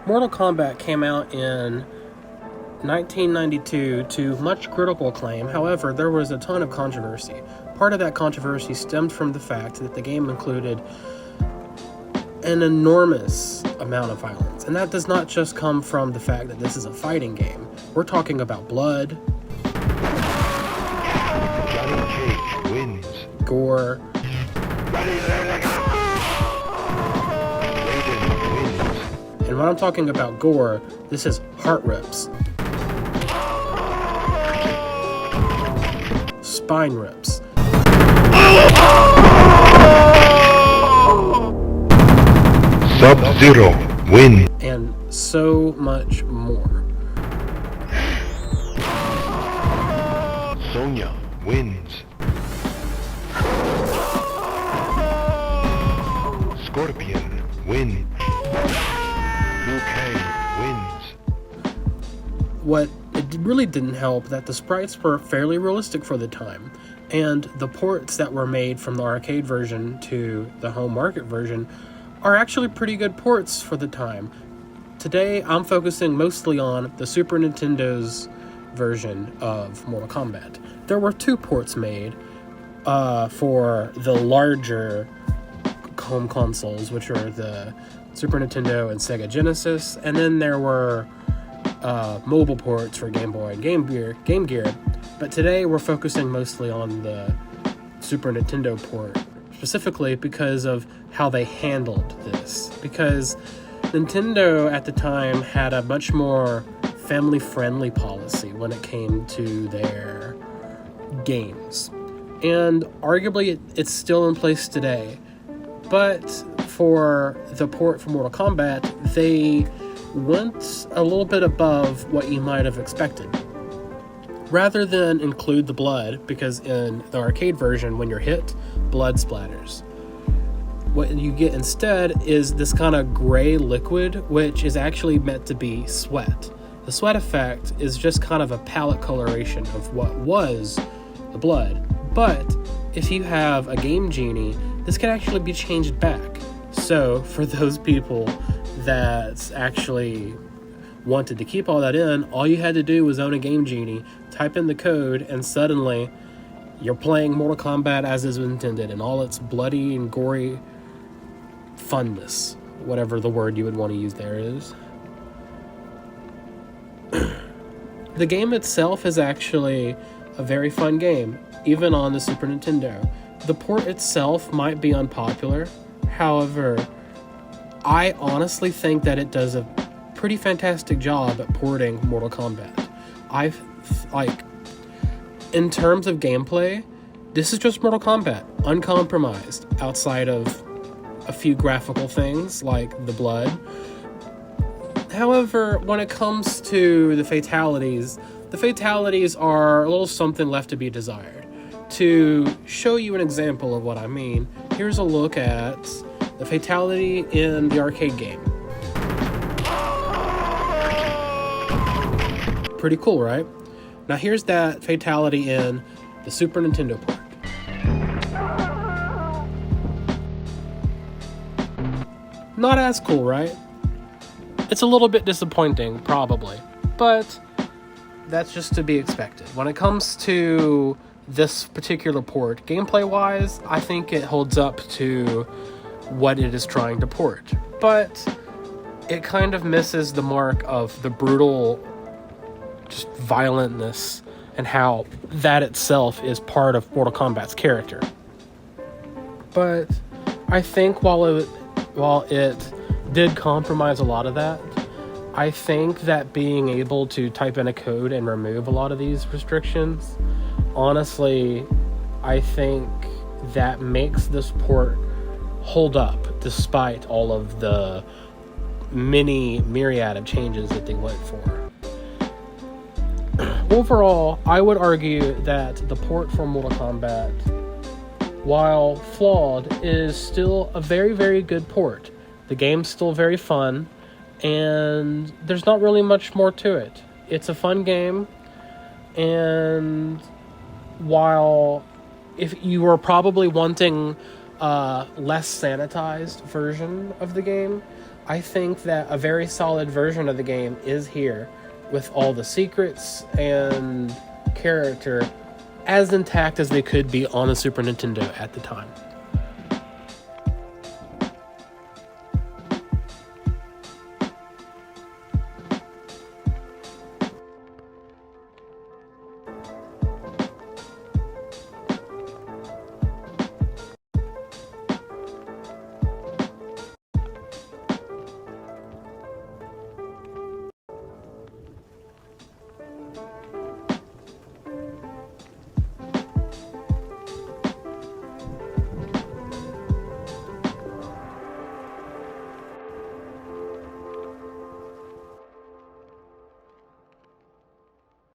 Mortal Kombat came out in 1992 to much critical acclaim. However, there was a ton of controversy. Part of that controversy stemmed from the fact that the game included an enormous amount of violence. And that does not just come from the fact that this is a fighting game. We're talking about blood, Johnny Cage wins. gore, Raiden wins. and when I'm talking about gore, this is heart rips, spine rips, Sub-Zero wins. and so much more. Sonya wins. Scorpion wins. Liu Kang wins. What it really didn't help that the sprites were fairly realistic for the time, and the ports that were made from the arcade version to the home market version are actually pretty good ports for the time. Today, I'm focusing mostly on the Super Nintendo's version of Mortal Kombat. There were two ports made for the larger home consoles, which are the Super Nintendo and Sega Genesis, and then there were mobile ports for Game Boy and Game Gear. But today, we're focusing mostly on the Super Nintendo port, specifically because of how they handled this. Because Nintendo at the time had a much more family-friendly policy when it came to their games. And arguably it's still in place today. But for the port for Mortal Kombat, they went a little bit above what you might have expected. Rather than include the blood, because in the arcade version, when you're hit, blood splatters. What you get instead is this kind of gray liquid, which is actually meant to be sweat. The sweat effect is just kind of a palette coloration of what was the blood. But if you have a Game Genie, this can actually be changed back. So for those people that actually wanted to keep all that in, all you had to do was own a Game Genie, type in the code, and suddenly you're playing Mortal Kombat as is intended in all its bloody and gory funness, whatever the word you would want to use there is. The game itself is actually a very fun game, even on the Super Nintendo. The port itself might be unpopular, however, I honestly think that it does a pretty fantastic job at porting Mortal Kombat. In terms of gameplay, this is just Mortal Kombat, uncompromised, outside of a few graphical things like the blood. However, when it comes to the fatalities are a little something left to be desired. To show you an example of what I mean, here's a look at the fatality in the arcade game. Pretty cool, right? Now here's that fatality in the Super Nintendo port. Not as cool, right? It's a little bit disappointing, probably, but that's just to be expected. When it comes to this particular port, gameplay-wise, I think it holds up to what it is trying to port, but it kind of misses the mark of the brutal, just violentness, and how that itself is part of Mortal Kombat's character. But I think while it did compromise a lot of that, I think that being able to type in a code and remove a lot of these restrictions, honestly, I think that makes this port hold up despite all of the myriad of changes that they went for. Overall, I would argue that the port for Mortal Kombat, while flawed, is still a very, very good port. The game's still very fun, and there's not really much more to it. It's a fun game, and while if you were probably wanting less sanitized version of the game. I think that a very solid version of the game is here, with all the secrets and character as intact as they could be on a Super Nintendo at the time.